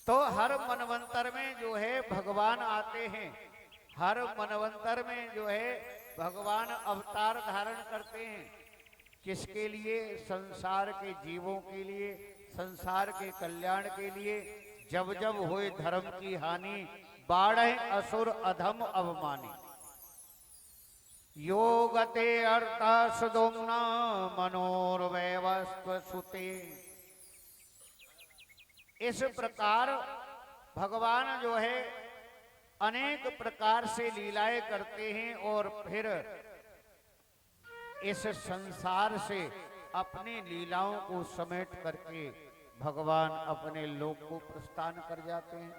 तो हर मनवंतर में जो है भगवान आते हैं, हर मनवंतर में जो है भगवान अवतार धारण करते हैं। किसके लिए? संसार के जीवों के लिए, संसार के कल्याण के लिए। जब जब होए धर्म की हानि, बाढ़े असुर अधम अवमानी। योगते अर्था सुदुम्ना मनोर्वैवस्व सुते। इस प्रकार भगवान जो है अनेक प्रकार से लीलाएं करते हैं और फिर इस संसार से अपनी लीलाओं को समेट करके भगवान अपने लोक को प्रस्थान कर जाते हैं।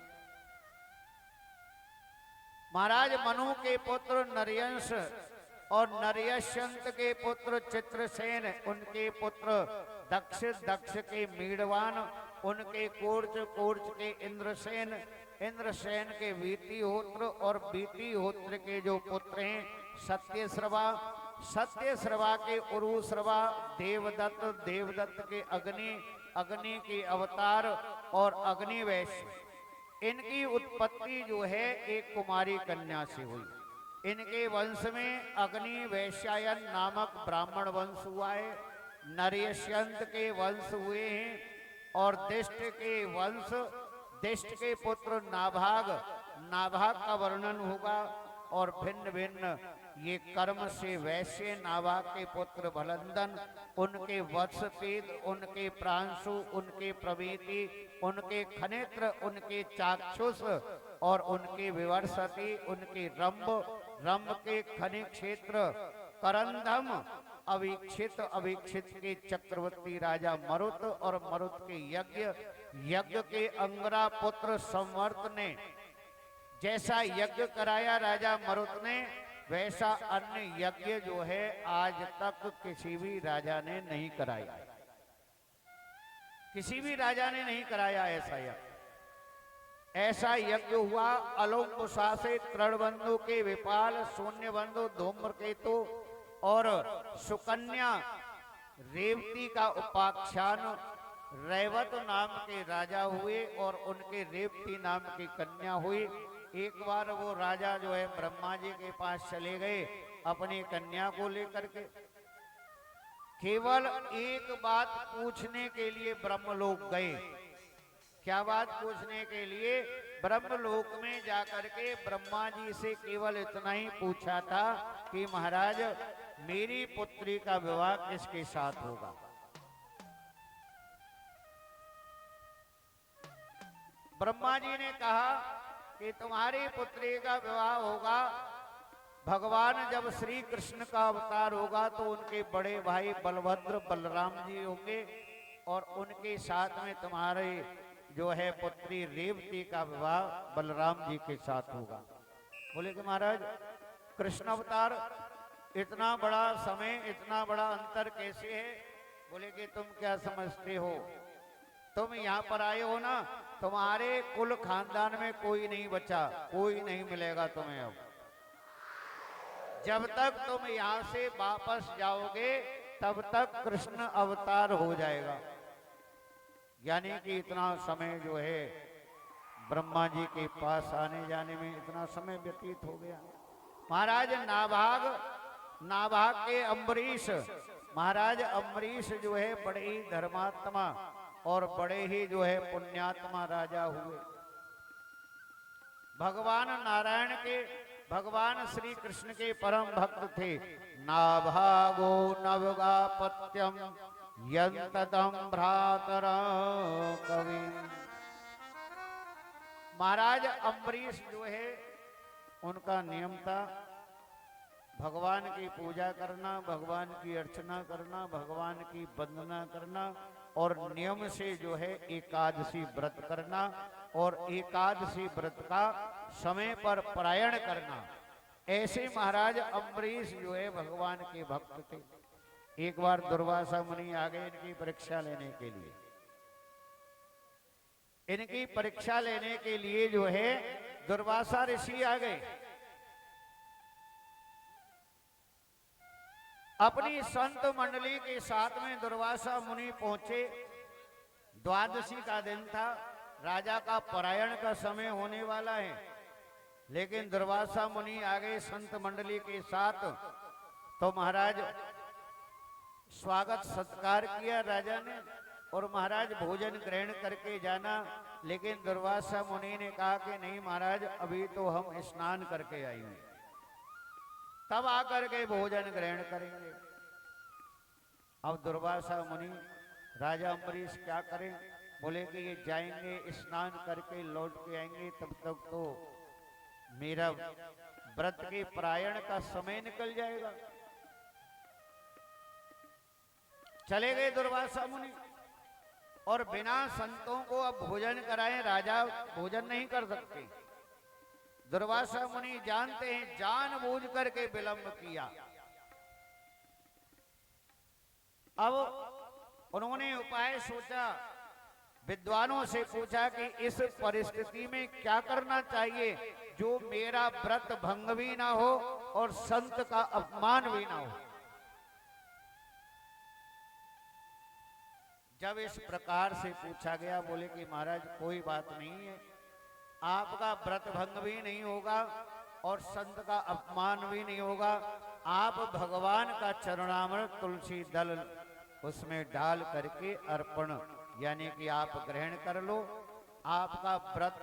महाराज मनु के पुत्र नरयंश और नरयश्यंत के पुत्र चित्रसेन, उनके पुत्र दक्ष, दक्ष के मीड़वान, उनके कोर्च, कोर्च के इंद्रसेन, इंद्रसेन के वीतिहोत्र और वीतिहोत्र के जो पुत्र हैं सत्यश्रवा, सत्यश्रवा के उरुश्रवा, देवदत्त, देवदत्त के अग्नि, अग्नि के अवतार और अग्निवैश्य। इनकी उत्पत्ति जो है एक कुमारी कन्या से हुई। इनके वंश में अग्नि वैश्यायन नामक ब्राह्मण वंश हुआ है। नरयश्यंत के वंश हुए हैं और दिष्ट के वंश, दिष्ट के पुत्र नाभाग, नाभाग का वर्णन होगा। और भिन्न भिन्न ये कर्म से वैश्य नाभाग के पुत्र भलंदन, उनके वत्सपीत, उनके प्रांशु, उनके प्रवीति, उनके खनेत्र, उनके चाक्षुष और उनके विवर्षति, उनके रंभ, रंभ के खनि क्षेत्र करंधम, अवीक्षित, अवीक्षित के चक्रवर्ती राजा मरुत और मरुत के यज्ञ, यज्ञ के अंगरा पुत्र संवर्त ने जैसा यज्ञ कराया राजा मरुत ने, वैसा अन्य यज्ञ जो है आज तक किसी भी राजा ने नहीं कराया। किसी भी राजा ने नहीं कराया ऐसा यज्ञ। ऐसा यज्ञ हुआ अलोकुशा से तृणबंधु के विपाल, शून्य बंधु धूम्रकेतु और सुकन्या रेवती का उपाख्यान रैवत नाम के राजा हुए और उनके रेवती नाम की कन्या हुई। एक बार वो राजा जो है ब्रह्मा जी के पास चले गए अपनी कन्या को लेकर के। केवल एक बात पूछने के लिए ब्रह्मलोक गए। क्या बात पूछने के लिए? ब्रह्मलोक में जाकर के ब्रह्मा जी से केवल इतना ही पूछा था कि महाराज मेरी पुत्री का विवाह किसके साथ होगा। ब्रह्मा जी ने कहा कि तुम्हारी पुत्री का विवाह होगा, भगवान जब श्री कृष्ण का अवतार होगा तो उनके बड़े भाई बलभद्र बलराम जी होंगे और उनके साथ में तुम्हारे जो है पुत्री रेवती का विवाह बलराम जी के साथ होगा। बोले कि महाराज कृष्ण अवतार, इतना बड़ा समय, इतना बड़ा अंतर कैसे है? बोले कि तुम क्या समझते हो, तुम यहाँ पर आए हो ना, तुम्हारे कुल खानदान में कोई नहीं बचा, कोई नहीं मिलेगा तुम्हें। अब जब तक तुम यहाँ से वापस जाओगे तब तक कृष्ण अवतार हो जाएगा। यानी कि इतना समय जो है ब्रह्मा जी के पास आने जाने में इतना समय व्यतीत हो गया। महाराज नाभाग, नाभाग के अम्बरीश, महाराज अम्बरीश जो है बड़े ही धर्मात्मा और बड़े ही जो है पुण्यात्मा राजा हुए। भगवान नारायण के, भगवान श्री कृष्ण के परम भक्त थे। नाभागो नवगापत्यम यंतदम भ्रातरा कवि। महाराज अम्बरीश जो है उनका नियम था भगवान की पूजा करना, भगवान की अर्चना करना, भगवान की वंदना करना और नियम से जो है एकादशी व्रत करना और एकादशी व्रत का समय पर पारायण करना। ऐसे महाराज अम्बरीश जो है भगवान के भक्त थे। एक बार दुर्वासा मुनि आ गए इनकी परीक्षा लेने के लिए। इनकी परीक्षा लेने के लिए जो है दुर्वासा ऋषि आ गए। अपनी संत मंडली के साथ में दुर्वासा मुनि पहुंचे। द्वादशी का दिन था। राजा का पलायन का समय होने वाला है, लेकिन दुर्वासा मुनि आगे संत मंडली के साथ। तो महाराज स्वागत सत्कार किया राजा ने, और महाराज भोजन ग्रहण करके जाना। लेकिन दुर्वासा मुनि ने कहा कि नहीं महाराज, अभी तो हम स्नान करके आएंगे, तब आकर के भोजन ग्रहण करेंगे। अब दुर्वासा मुनि राजा अम्बरीश क्या करें? बोले कि ये जाएंगे स्नान करके लौट के आएंगे, तब तक तो मेरा व्रत के परायण का समय निकल जाएगा। चले गए दुर्वासा मुनि, और बिना संतों को अब भोजन कराए राजा भोजन नहीं कर सकते। दुर्वासा मुनि जानते हैं, जानबूझ करके विलंब किया। अब उन्होंने उपाय सोचा, विद्वानों से पूछा कि इस परिस्थिति में क्या करना चाहिए जो मेरा व्रत भंग भी ना हो और संत का अपमान भी ना हो। जब इस प्रकार से पूछा गया, बोले कि महाराज कोई बात नहीं है, आपका व्रत भंग भी नहीं होगा और संत का अपमान भी नहीं होगा। आप भगवान का चरणामृत तुलसी दल उसमें डाल करके अर्पण यानी कि आप ग्रहण कर लो, आपका व्रत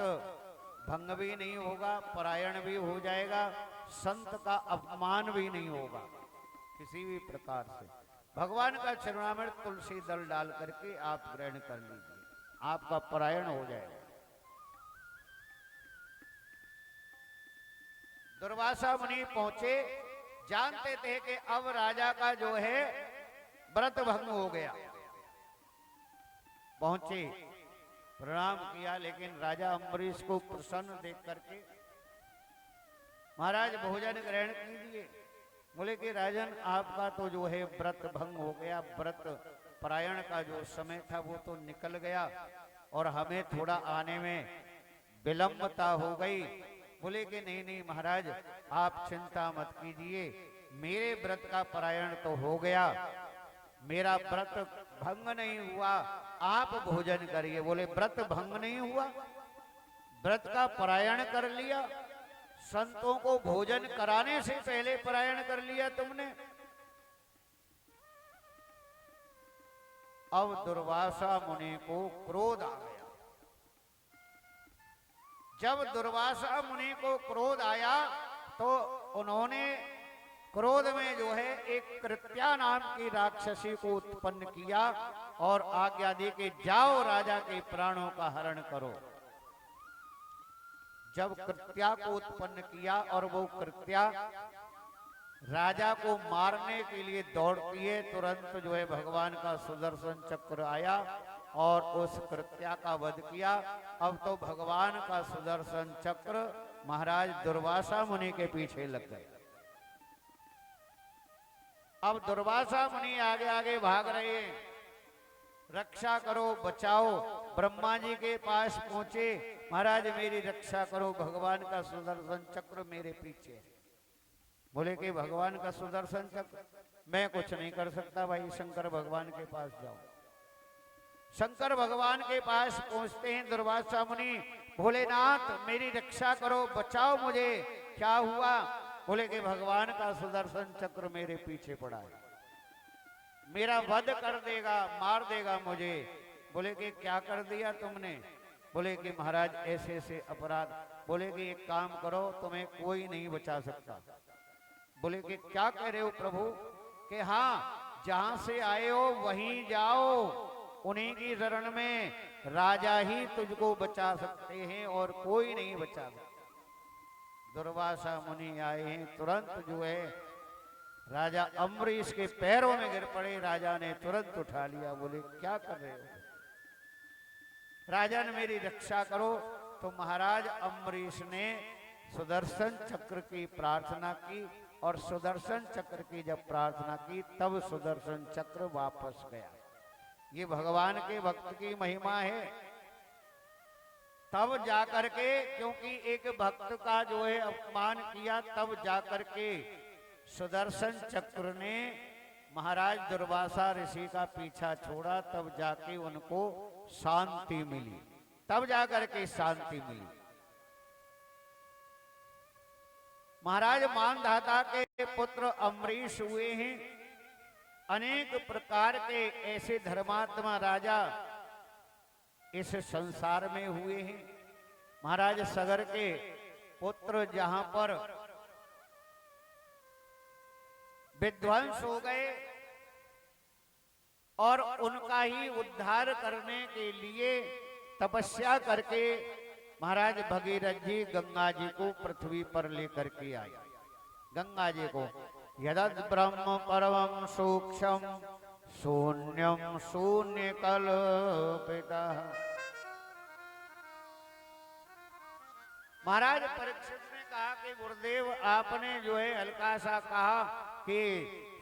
भंग भी नहीं होगा, परायण भी हो जाएगा, संत का अपमान भी नहीं होगा किसी भी प्रकार से। भगवान का चरणामृत तुलसी दल डाल करके आप ग्रहण कर लीजिए, आपका परायण हो जाएगा। दुर्वासा मुनि पहुंचे, जानते थे कि अब राजा का जो है व्रत भंग हो गया। पहुंचे, प्रणाम किया, लेकिन राजा अम्बरीश को प्रसन्न देख करके महाराज भोजन ग्रहण कीजिए। बोले कि राजन आपका तो जो है व्रत भंग हो गया, व्रत परायण का जो समय था वो तो निकल गया और हमें थोड़ा आने में विलंबता हो गई। बोले कि नहीं नहीं महाराज, आप चिंता मत कीजिए, मेरे व्रत का परायण तो हो गया, मेरा व्रत भंग नहीं हुआ, आप भोजन करिए। बोले व्रत भंग नहीं हुआ, व्रत का परायण कर लिया, संतों को भोजन कराने से पहले परायण कर लिया तुमने। अब दुर्वासा मुनि को क्रोध आ गया। जब दुर्वासा मुनि को क्रोध आया तो उन्होंने क्रोध में जो है एक कृत्या नाम की राक्षसी को उत्पन्न किया और आज्ञा दी कि जाओ राजा के प्राणों का हरण करो। जब कृत्या को उत्पन्न किया और वो कृत्या राजा को मारने के लिए दौड़ती है, तुरंत जो है भगवान का सुदर्शन चक्र आया और उस कृत्या का वध किया। अब तो भगवान का सुदर्शन चक्र महाराज दुर्वासा मुनि के पीछे लग गए। अब दुर्वासा मुनि आगे आगे भाग रहे हैं, रक्षा करो बचाओ। ब्रह्मा जी के पास पहुंचे, महाराज मेरी रक्षा करो, भगवान का सुदर्शन चक्र मेरे पीछे है। बोले कि भगवान का सुदर्शन चक्र मैं कुछ नहीं कर सकता भाई, शंकर भगवान के पास जाओ। शंकर भगवान के पास पहुंचते हैं दुर्वासा मुनि, भोलेनाथ मेरी रक्षा करो, बचाओ मुझे, क्या हुआ? बोले कि भगवान का सुदर्शन चक्र मेरे पीछे पड़ा है, मेरा वध कर देगा, मार देगा मुझे। बोले कि क्या कर दिया तुमने? बोले कि महाराज ऐसे ऐसे अपराध। बोले कि एक काम करो, तुम्हें कोई नहीं बचा सकता। बोले कि क्या कह रहे हो प्रभु? कि हाँ, जहां से आए हो वहीं जाओ, उन्हीं की शरण में राजा ही तुझको बचा सकते हैं और कोई नहीं बचा सकता। दुर्वासा मुनि आए हैं, तुरंत जो है राजा अम्बरीश के पैरों में गिर पड़े। राजा ने तुरंत उठा लिया। बोले क्या कर रहे हो? राजन मेरी रक्षा करो। तो महाराज अम्बरीश ने सुदर्शन चक्र की प्रार्थना की और सुदर्शन चक्र की जब प्रार्थना की तब सुदर्शन चक्र वापस गया। ये भगवान के भक्त की महिमा है। तब जाकर के, क्योंकि एक भक्त का जो है अपमान किया, तब जाकर के सुदर्शन चक्र ने महाराज दुर्वासा ऋषि का पीछा छोड़ा, तब जाके उनको शांति मिली। तब जाकर के शांति मिली। महाराज मानधाता के पुत्र अम्बरीश हुए हैं। अनेक प्रकार के ऐसे धर्मात्मा राजा इस संसार में हुए हैं। महाराज सगर के पुत्र जहां पर विध्वंस हो गए और उनका ही उद्धार करने के लिए तपस्या करके महाराज भगीरथ जी गंगा जी को पृथ्वी पर लेकर के आए। गंगा जी को यदद ब्रह्म परमं सूक्ष्म शून्यम शून्य कल्पितः। महाराज परीक्षित ने कहा कि गुरुदेव आपने जो है हल्का सा कहा कि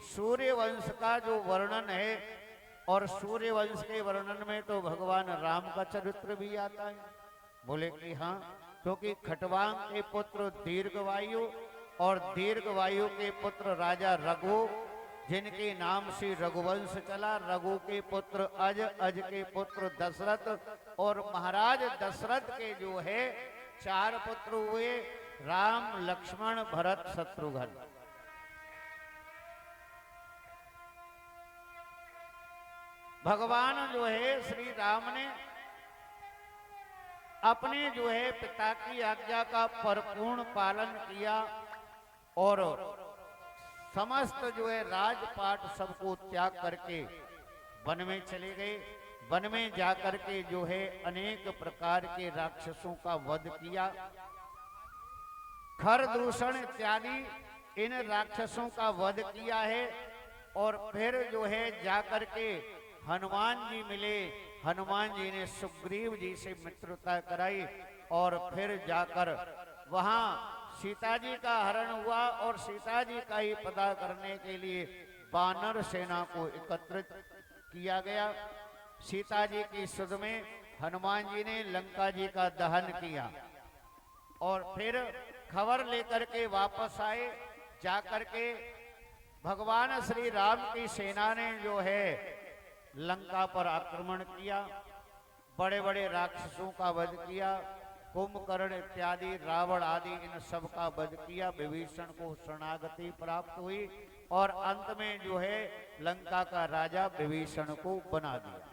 सूर्य वंश का जो वर्णन है, और सूर्य वंश के वर्णन में तो भगवान राम का चरित्र भी आता है। बोले कि हाँ, क्योंकि खटवांग के पुत्र दीर्घवायु और दीर्घवायु के पुत्र राजा रघु, जिनके नाम से रघुवंश चला। रघु के पुत्र अज, अज के पुत्र दशरथ, और महाराज दशरथ के जो है 4 पुत्र हुए, राम लक्ष्मण भरत शत्रुघ्न। भगवान जो है श्री राम ने अपने जो है पिता की आज्ञा का परिपूर्ण पालन किया और समस्त जो है राजपाट सबको त्याग करके वन में चले गए। वन में जाकर के जो है अनेक प्रकार के राक्षसों का वध किया। खर दूषण इत्यादि इन राक्षसों का वध किया है। और फिर जो है जाकर के हनुमान जी मिले। हनुमान जी ने सुग्रीव जी से मित्रता कराई और फिर जाकर वहां सीता जी का हरण हुआ और सीता जी का ही पता करने के लिए वानर सेना को एकत्रित किया गया। सीता जी की सुध में हनुमान जी ने लंका जी का दहन किया और फिर खबर लेकर के वापस आए। जाकर के भगवान श्री राम की सेना ने जो है लंका पर आक्रमण किया, बड़े बड़े राक्षसों का वध किया, कुंभकर्ण इत्यादि रावण आदि इन सब का वध किया। विभीषण को शरणागति प्राप्त हुई और अंत में जो है लंका का राजा विभीषण को बना दिया।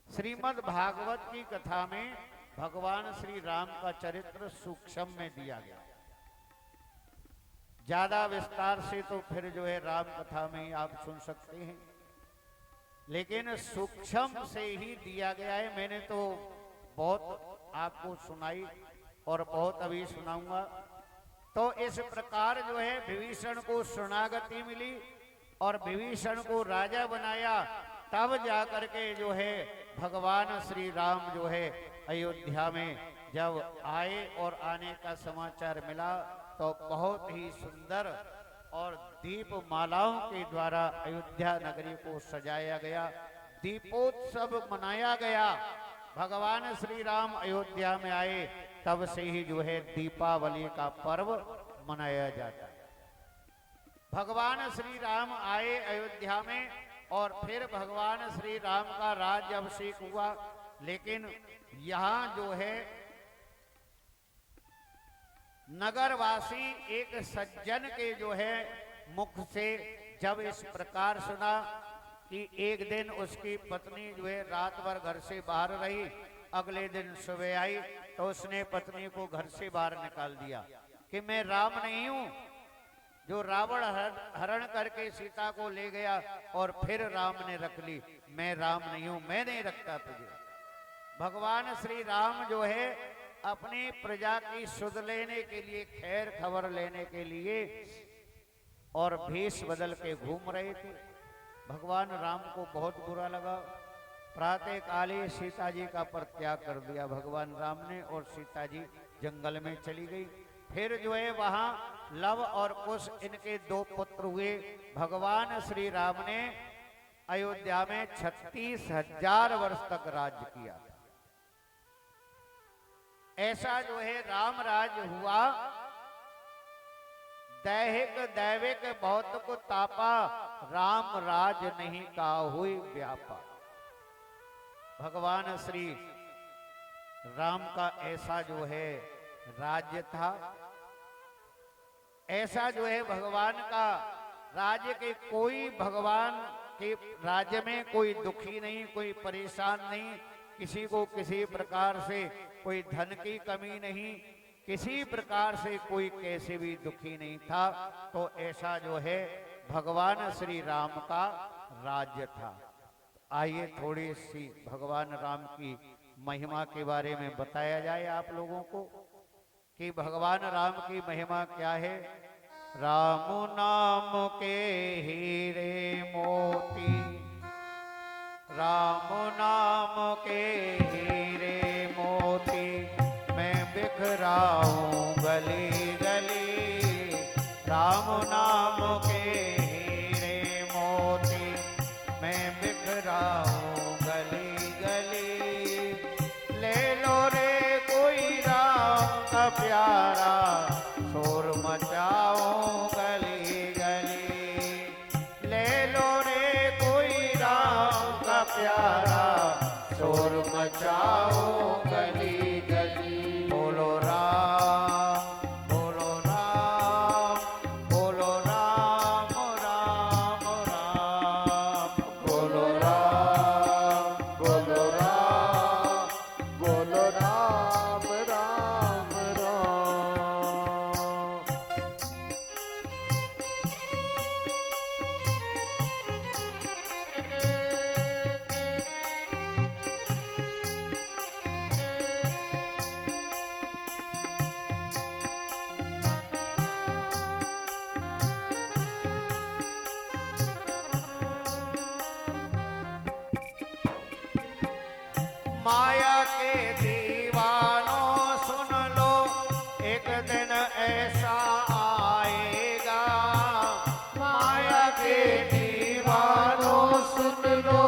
श्रीमद् भागवत की कथा में भगवान श्री राम का चरित्र सूक्ष्म में दिया गया। ज्यादा विस्तार से तो फिर जो है राम कथा में आप सुन सकते हैं, लेकिन सूक्ष्म से ही दिया गया है। मैंने तो बहुत आपको सुनाई और बहुत अभी सुनाऊंगा। तो इस प्रकार जो है विभीषण को शरणागति मिली और विभीषण को राजा बनाया। तब जाकर के जो है भगवान श्री राम जो है अयोध्या में जब आए और आने का समाचार मिला तो बहुत ही सुंदर और दीप मालाओं के द्वारा अयोध्या नगरी को सजाया गया, दीपोत्सव मनाया गया। भगवान श्री राम अयोध्या में आए तब से ही जो है दीपावली का पर्व मनाया जाता है। भगवान श्री राम आए अयोध्या में और फिर भगवान श्री राम का राज्य अभिषेक हुआ। लेकिन यहाँ जो है नगरवासी एक सज्जन के जो है मुख से जब इस प्रकार सुना कि एक दिन उसकी पत्नी जो है रात भर घर से बाहर रही, अगले दिन सुबह आई तो उसने पत्नी को घर से बाहर निकाल दिया कि मैं राम नहीं हूं जो रावण हरण करके सीता को ले गया और फिर राम ने रख ली। मैं राम नहीं हूं, मैं नहीं रखता तुझे। भगवान श्री राम जो है अपनी प्रजा की सुध लेने के लिए, खैर खबर लेने के लिए और भेष बदल के घूम रहे थे। भगवान राम को बहुत बुरा लगा। प्रातः काले सीता जी का परित्याग कर दिया भगवान राम ने और सीता जी जंगल में चली गई। फिर जो है वहां लव और कुश इनके 2 पुत्र हुए। भगवान श्री राम ने अयोध्या में 36,000 वर्ष तक राज्य किया। ऐसा जो है राम राज्य हुआ। दैहिक दैविक भौतिक तापा राम राज नहीं का हुई व्यापा। भगवान श्री राम का ऐसा जो है राज्य था, ऐसा जो है भगवान का राज्य के कोई भगवान के राज्य में कोई दुखी नहीं, कोई परेशान नहीं, किसी को किसी प्रकार से कोई धन की कमी नहीं, किसी प्रकार से कोई कैसे भी दुखी नहीं था। तो ऐसा जो है भगवान श्री राम का राज्य था। आइए थोड़ी सी भगवान राम की महिमा के बारे में बताया जाए आप लोगों को कि भगवान राम की महिमा क्या है। राम नाम के हीरे मोती, राम नाम के हीरे मोती, मैं बिखराऊं गली गली। राम नाम के हीरे मोती, मैं बिखराऊं गली गली। ले लो रे कोई राम का प्यारा, शोर मचाऊं गली गली। ले लो रे कोई राम का प्यारा, शोर मचाऊं गली गली। बोलो राम, बोलो राम, बोलो राम राम राम। बोलो राम, बोलो राम, बोलो राम राम राम। माया के दीवानों सुन लो, एक दिन ऐसा आएगा। माया के दीवानों सुन लो,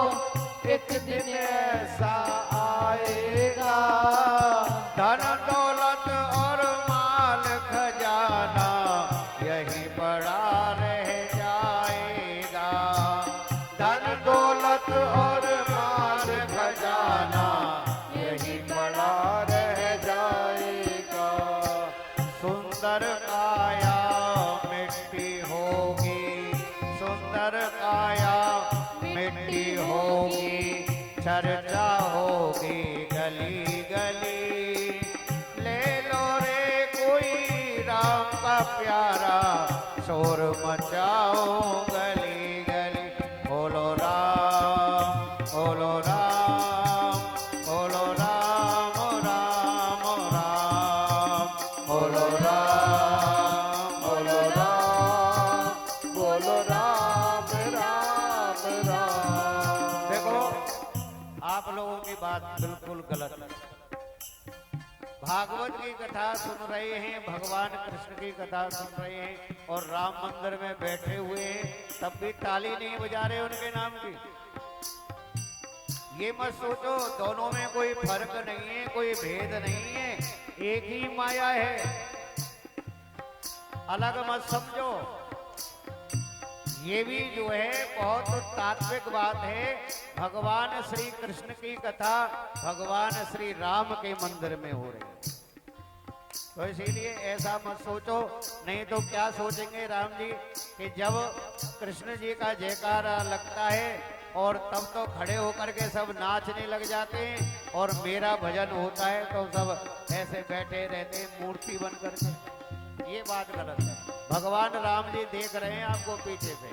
एक दिन ऐसा आएगा। धन दौलत और माल खजाना यही पड़ा रह जाएगा। धन दौलत और माल खजाना यही पड़ा रह जाएगा। सुंदर काया मिट्टी होगी, सुंदर काया मिट्टी होगी, चर्चा होगी गली गली। ले लो रे कोई राम का प्यारा, शोर मचाओ गली गली। बोलो राम, बोलो राम, बोलो राम राम राम। बोलो राम, बोलो राम, बोलो राम राम राम। देखो आप लोगों की बात बिल्कुल गलत है। भागवत की कथा सुन रहे हैं, भगवान कृष्ण की कथा सुन रहे हैं और राम मंदिर में बैठे हुए हैं, तब भी ताली नहीं बजा रहे उनके नाम की। ये मत सोचो दोनों में कोई फर्क नहीं है, कोई भेद नहीं है, एक ही माया है, अलग मत समझो। ये भी जो है बहुत तात्विक बात है। भगवान श्री कृष्ण की कथा भगवान श्री राम के मंदिर में हो रही है, तो इसीलिए ऐसा मत सोचो। नहीं तो क्या सोचेंगे राम जी कि जब कृष्ण जी का जयकारा लगता है और तब तो खड़े होकर के सब नाचने लग जाते हैं, और मेरा भजन होता है तो सब ऐसे बैठे रहते हैं मूर्ति बन करके। ये बात गलत है। भगवान राम जी देख रहे हैं आपको पीछे से।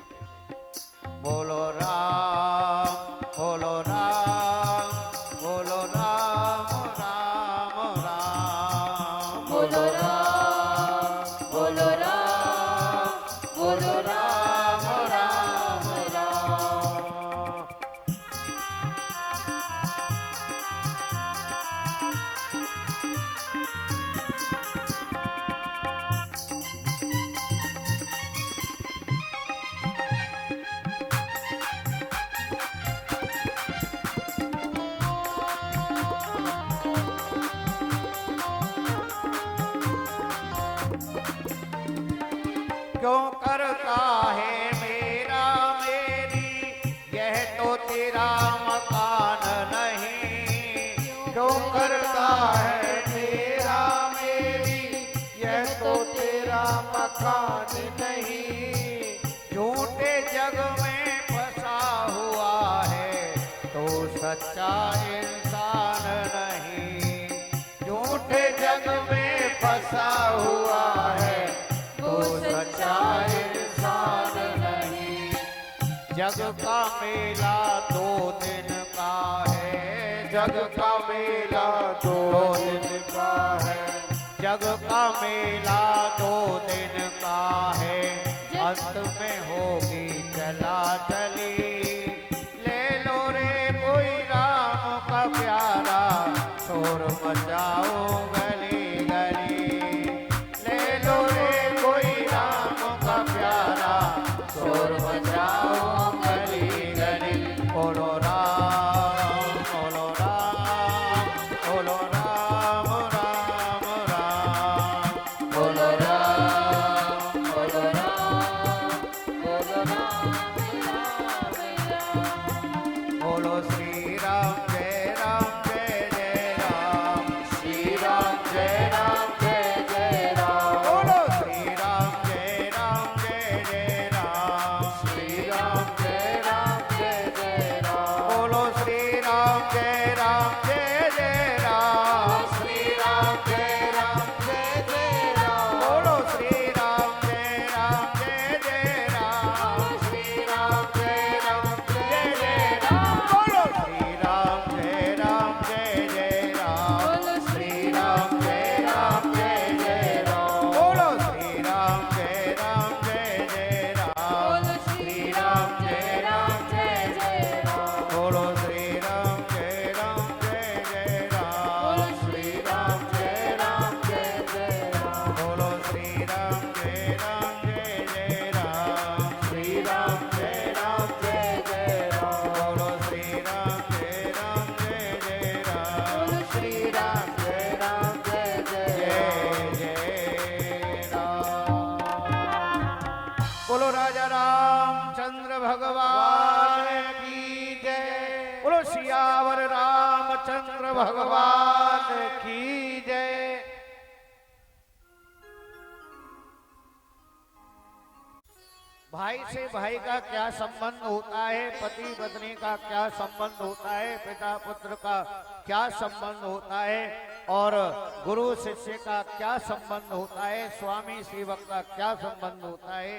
बोलो राम, बोलो राम, बोलो राम राम राम। बोलो राम, बोलो राम, बोलो राम राम राम। क्यों करता है मेरा मेरी, यह तो तेरा मकान नहीं। सच्चा इंसान नहीं, झूठे जग में फंसा हुआ है, तो सच्चा इंसान नहीं। जग का मेला 2 दिन का है, जग का मेला 2 दिन का है, जग का मेला 2 दिन का है, अंत में होगी चला चली। ले लो रे कोई राम का प्यारा, शोर मचाओ गली गली। ले लो रे कोई राम का प्यारा, शोर मचाओ गली गली। बोलो राम, बोलो राम, बोलो राम राम राम, बोलो राम, बोलो राम, बोलो राम राम राम। बोलो श्री राम जय राम जय जय राम, श्री राम जय राम जय जय राम। बोलो श्री राम जय राम जय जय राम, श्री राम जय राम जय जय राम। बोलो श्री राम जय राम जय जय राम, श्री राम जय राम जय जय राम। बोलो श्री राम जय राम जय जय राम, श्री राम जय राम जय जय राम। बोलो श्री राम जय राम जय जय राम, श्री राम जय राम जय जय राम। बोलो श्री राम जय राम जय जय राम, श्री राम जय राम जय जय राम। बोलो श्री राम जय राम जय जय राम, श्री राम जय राम जय जय राम। बोलो श्री राम जय राम जय जय राम, श्री राम जय राम जय जय राम। बोलो श्री राम जय राम जय जय राम, श्री राम जय राम जय जय राम। बोलो राजा रामचंद्र भगवान की जय। बोलो सियावर रामचंद्र भगवान की जय। भाई से भाई का क्या संबंध होता है, पति पत्नी का क्या संबंध होता है, पिता पुत्र का क्या संबंध होता है, और गुरु शिष्य का क्या संबंध होता है, स्वामी सेवक का क्या संबंध होता है,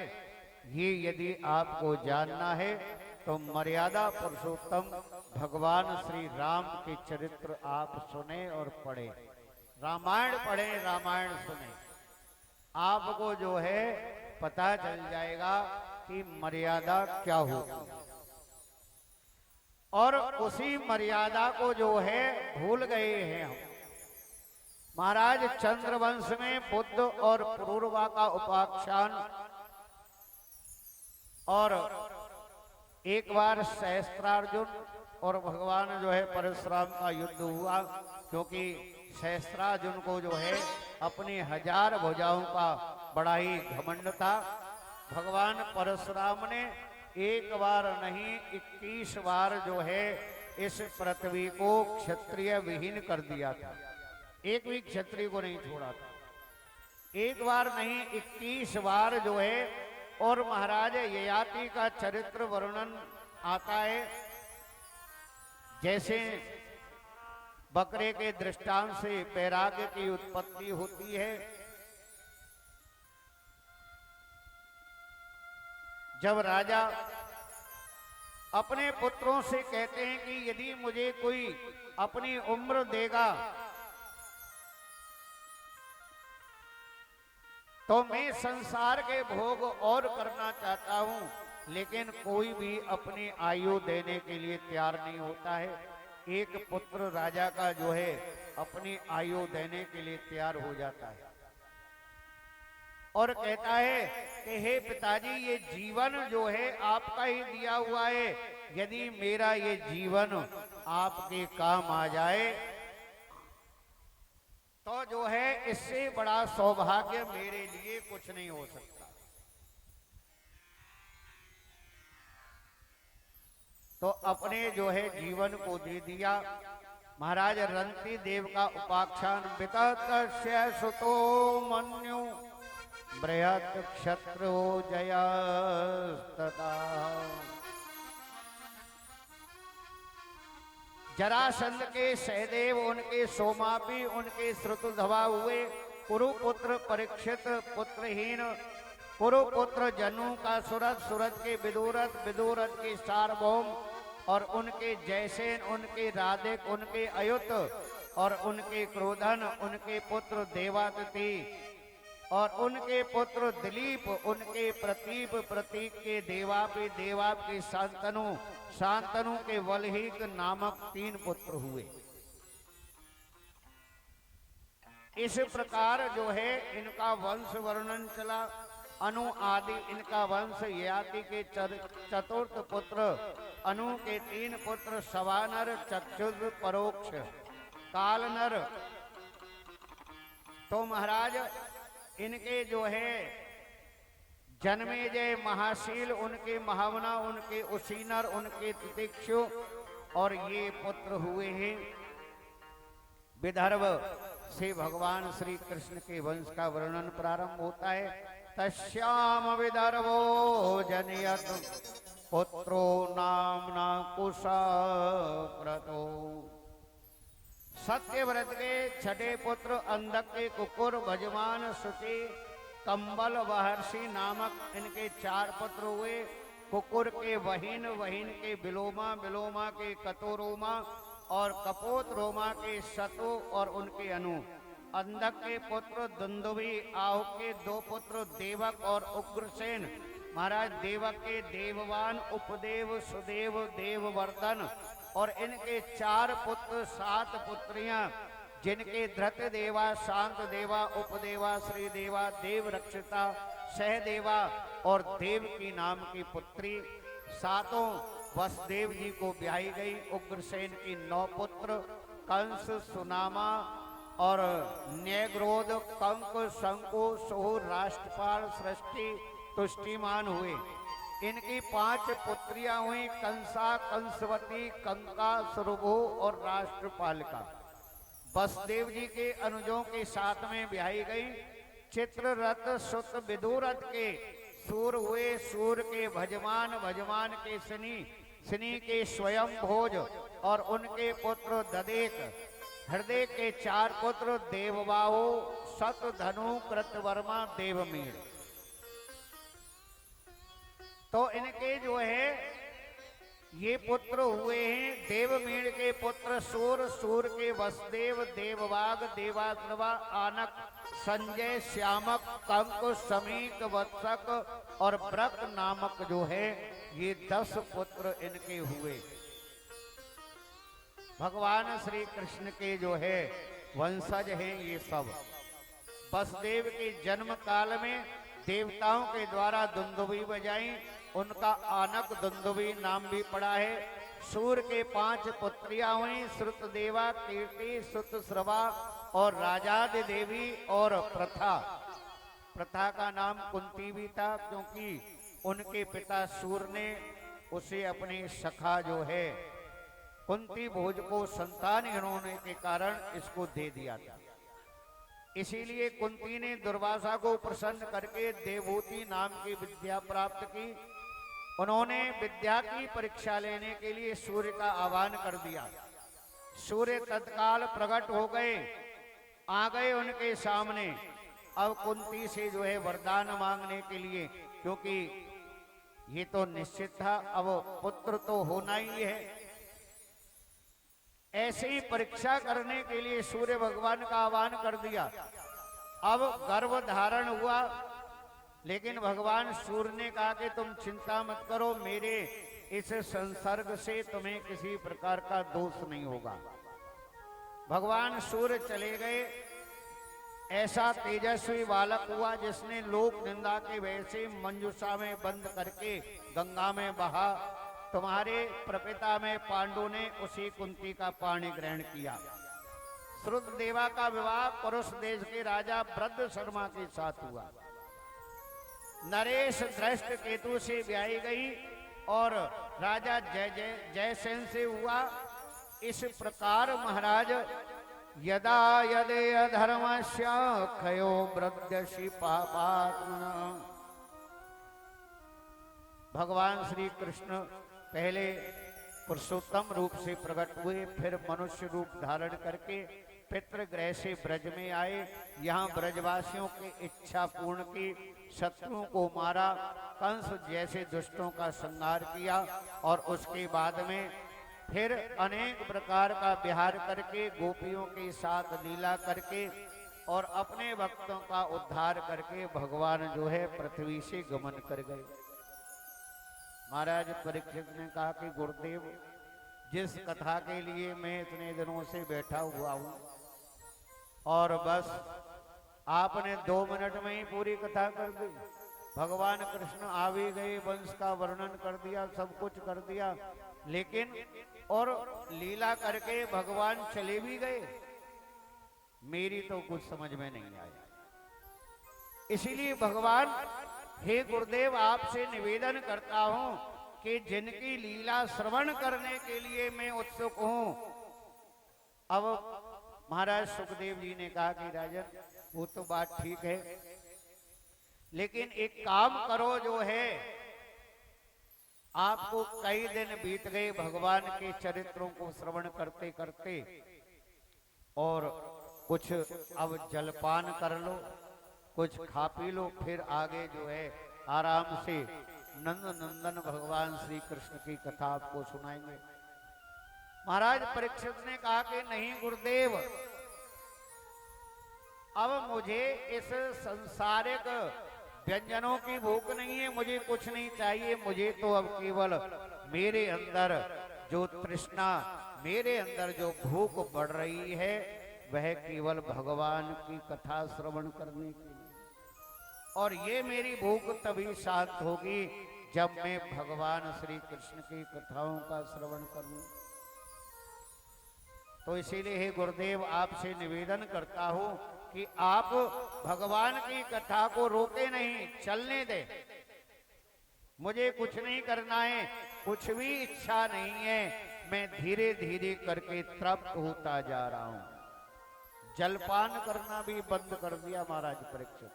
ये यदि आपको जानना है तो मर्यादा पुरुषोत्तम भगवान श्री राम के चरित्र आप सुने और पढ़े। रामायण पढ़े, रामायण सुने, आपको जो है पता चल जाएगा कि मर्यादा क्या होती है। और उसी मर्यादा को जो है भूल गए हैं हम। महाराज चंद्रवंश में बुद्ध और पुरूरवा का उपाख्यान, और एक बार सहस्त्रार्जुन और भगवान जो है परशुराम का युद्ध हुआ, क्योंकि सहस्त्रार्जुन को जो है अपनी 1000 भुजाओं का बड़ा ही घमंड था। भगवान परशुराम ने एक बार नहीं 21 बार जो है इस पृथ्वी को क्षत्रिय विहीन कर दिया था, एक भी क्षत्रिय को नहीं छोड़ा था। एक बार नहीं 21 बार जो है। और महाराज ययाति का चरित्र वर्णन आता है, जैसे बकरे के दृष्टांत से वैराग्य की उत्पत्ति होती है। जब राजा अपने पुत्रों से कहते हैं कि यदि मुझे कोई अपनी उम्र देगा तो मैं संसार के भोग और करना चाहता हूं, लेकिन कोई भी अपनी आयु देने के लिए तैयार नहीं होता है। एक पुत्र राजा का जो है अपनी आयु देने के लिए तैयार हो जाता है और कहता है कि हे पिताजी, ये जीवन जो है आपका ही दिया हुआ है, यदि मेरा ये जीवन आपके काम आ जाए तो जो है इससे बड़ा सौभाग्य मेरे लिए कुछ नहीं हो सकता। तो अपने जो है जीवन को दे दिया। महाराज रंती देव का उपाख्यान, विततस्य सुतो मन्यु बृहत क्षत्रो जयस्तथा। जरासंध के सहदेव उनके सोमापी उनके श्रुतधवा हुए। कुरुपुत्र परीक्षित पुत्रहीन, कुरुपुत्र जनु का सूरत, सूरत के विदुरथ, विदुरथ के सार्वभौम और उनके जयसेन, उनके राधिक, उनके अयुत और उनके क्रोधन, उनके पुत्र देवादिति और उनके पुत्र दिलीप, उनके प्रतीप, प्रतीक के देवापि, देवाप के शांतनु, शांतनु के वल्हीक नामक 3 पुत्र हुए। इस प्रकार जो है इनका वंश वर्णन चला। अनु आदि इनका वंश याति के चतुर्थ पुत्र, अनु के 3 पुत्र सवानर, चक्षुर, परोक्ष, कालनर। तो महाराज इनके जो है जन्मेजय, महाशील, उनके महावना, उनके उसीनर, उनके तितिक्षु और ये पुत्र हुए हैं। विदर्भ से भगवान श्री कृष्ण के वंश का वर्णन प्रारंभ होता है। तस्याम विदर्भो जनयत पुत्रो नामना कुशक्रतो। सत्यव्रत के 6ठे पुत्र अंधक के कुकुर, भजमान, शुचि, कंबल, महर्षि नामक इनके 4 पुत्र हुए। कुकुर के वहीन, वहीन के बिलोमा, बिलोमा के कतोरोमा और कपोत रोमा के शतु और उनके अनु। अंधक के पुत्र दुंदुभि, आहु के 2 पुत्र देवक और उग्रसेन। महाराज देवक के देववान, उपदेव, सुदेव, देववर्धन और इनके 4 पुत्र, 7 पुत्रियां जिनके धृत देवा, शांत देवा, उपदेवा, श्रीदेवा, देव रक्षिता, सहदेवा और देवकी नाम की पुत्री। 7 वसुदेव जी को ब्याही गई। उग्रसेन की 9 पुत्र, कंस, सुनामा और न्यग्रोध, कंक, शंकु, सोहु, राष्ट्रपाल, सृष्टि, तुष्टिमान हुए। इनकी 5 पुत्रियां हुई, कंसा, कंसवती, कंका, सुरभु और राष्ट्रपालिका। वसुदेव जी के अनुजों के साथ में ब्याही गई। चित्ररथ सुत विदुरथ के सूर हुए, सूर के भजमान, भजमान के शनि, शनि के स्वयं भोज और उनके पुत्र ददेक। हृदय के 4 पुत्र देवबाहु, सत, धनु, कृतवर्मा, देवमीर। तो इनके जो है ये पुत्र हुए हैं। देवमीर के पुत्र सूर, सूर के वसुदेव, देववाग, देवाद्रवा, आनक, संजय, श्यामक, कंक, समीक, वत्सक और ब्रक नामक जो है ये 10 पुत्र इनके हुए। भगवान श्री कृष्ण के जो है वंशज हैं ये सब। वसुदेव के जन्म काल में देवताओं के द्वारा दुंदुभी बजाई, उनका आनक दुंदुभी नाम भी पड़ा है। सूर के 5 पुत्रियां हुई, श्रुतदेवा, कीर्ति, सुतश्रवा और राजादि देवी और प्रथा। प्रथा का नाम कुंती भी था क्योंकि उनके पिता सूर ने उसे अपनी सखा जो है कुंती भोज को संतानहीन होने के कारण इसको दे दिया था। इसीलिए कुंती ने दुर्वासा को प्रसन्न करके देवहूति नाम की विद्या प्राप्त की। उन्होंने विद्या की परीक्षा लेने के लिए सूर्य का आह्वान कर दिया। सूर्य तत्काल प्रकट हो गए, आ गए उनके सामने। अब कुंती से जो है वरदान मांगने के लिए, क्योंकि ये तो निश्चित था अब पुत्र तो होना ही है। ऐसे ही परीक्षा करने के लिए सूर्य भगवान का आह्वान कर दिया। अब गर्भ धारण हुआ, लेकिन भगवान सूर्य ने कहा कि तुम चिंता मत करो, मेरे इस संसर्ग से तुम्हें किसी प्रकार का दोष नहीं होगा। भगवान सूर्य चले गए। ऐसा तेजस्वी बालक हुआ जिसने लोक निंदा के वजह से मंजूषा में बंद करके गंगा में बहा। तुम्हारे प्रपिता में पांडु ने उसी कुंती का पानी ग्रहण किया। श्रुतदेवा का विवाह पुरुष देश के राजा भद्र शर्मा के साथ हुआ। नरेश दृष्ट केतु से ब्याही गई और राजा जयसेन से हुआ। इस प्रकार महाराज यदा यदे अधर्मस्य क्षयो वृद्धि पापात्मना। भगवान श्री कृष्ण पहले पुरुषोत्तम रूप से प्रकट हुए, फिर मनुष्य रूप धारण करके पितृगृह से ब्रज में आए। यहाँ ब्रजवासियों की इच्छा पूर्ण की, शत्रुओं को मारा, कंस जैसे दुष्टों का संहार किया और उसके बाद में फिर अनेक प्रकार का विहार करके गोपियों के साथ लीला करके और अपने भक्तों का उद्धार करके भगवान जो है पृथ्वी से गमन कर गए। महाराज परीक्षित ने कहा कि गुरुदेव, जिस कथा के लिए मैं इतने दिनों से बैठा हुआ हूं और बस आपने 2 मिनट में ही पूरी कथा कर दी। भगवान कृष्ण आ भी गए, वंश का वर्णन कर दिया, सब कुछ कर दिया, लेकिन और लीला करके भगवान चले भी गए। मेरी तो कुछ समझ में नहीं आया। इसीलिए भगवान, हे गुरुदेव, आपसे निवेदन करता हूं कि जिनकी लीला श्रवण करने के लिए मैं उत्सुक हूं। अब महाराज सुखदेव जी ने कहा कि राजन, वो तो बात ठीक है, लेकिन एक काम करो, जो है आपको कई दिन बीत गए भगवान के चरित्रों को श्रवण करते करते, और कुछ अब जलपान कर लो, कुछ खा पी लो, फिर आगे जो है आराम से नंद नंदन भगवान श्री कृष्ण की कथा आपको सुनाएंगे। महाराज परीक्षित ने कहा कि नहीं गुरुदेव, अब मुझे इस संसारिक व्यंजनों की भूख नहीं है, मुझे कुछ नहीं चाहिए। मुझे तो अब केवल मेरे अंदर जो तृष्णा, मेरे अंदर जो भूख बढ़ रही है, वह केवल भगवान की कथा श्रवण करने के लिए। और ये मेरी भूख तभी शांत होगी जब मैं भगवान श्री कृष्ण की कथाओं का श्रवण करूं। तो इसीलिए हे गुरुदेव, आपसे निवेदन करता हूं कि आप भगवान की कथा को रोके नहीं, चलने दे। मुझे कुछ नहीं करना है, कुछ भी इच्छा नहीं है, मैं धीरे धीरे करके तृप्त होता जा रहा हूं। जलपान करना भी बंद कर दिया महाराज परीक्षित,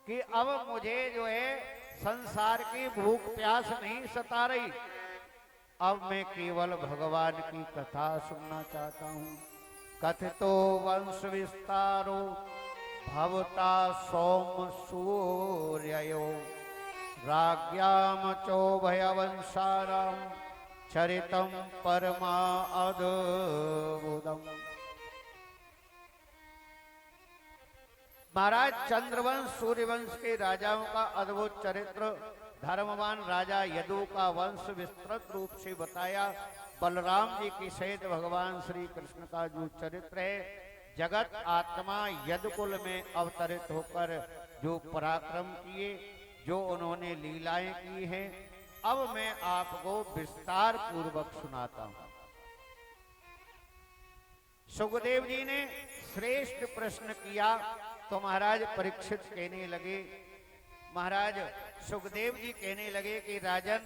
कि अब मुझे जो है संसार की भूख प्यास नहीं सता रही, अब मैं केवल भगवान की कथा सुनना चाहता हूं। कथितो वंश विस्तारो भवता सोम सूर्यो राज्ञाम चोभयवंशानां चरितम परमा अद्भुतम्। महाराज चंद्रवंश सूर्यवंश के राजाओं का अद्भुत चरित्र, धर्मवान राजा यदु का वंश विस्तृत रूप से बताया। बलराम जी की सहित भगवान श्री कृष्ण का जो चरित्र है, जगत आत्मा यदुकुल में अवतरित होकर जो पराक्रम किए, जो उन्होंने लीलाएं की हैं, अब मैं आपको विस्तार पूर्वक सुनाता हूं। सुखदेव जी ने श्रेष्ठ प्रश्न किया तो महाराज परीक्षित कहने लगे, महाराज सुखदेव जी कहने लगे कि राजन,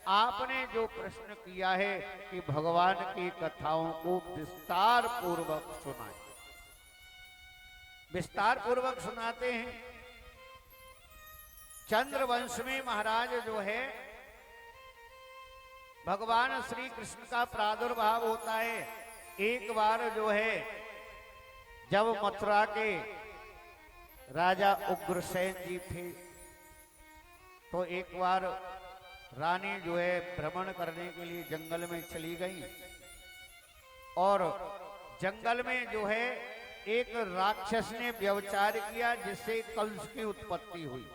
आपने जो प्रश्न किया है कि भगवान की कथाओं को विस्तार पूर्वक सुनाए, विस्तार पूर्वक सुनाते हैं। चंद्रवंश में महाराज जो है भगवान श्री कृष्ण का प्रादुर्भाव होता है। एक बार जो है जब मथुरा के राजा उग्रसेन जी थे, तो एक बार रानी जो है भ्रमण करने के लिए जंगल में चली गई, और जंगल में जो है एक राक्षस ने व्यभिचार किया, जिससे कंस की उत्पत्ति हुई।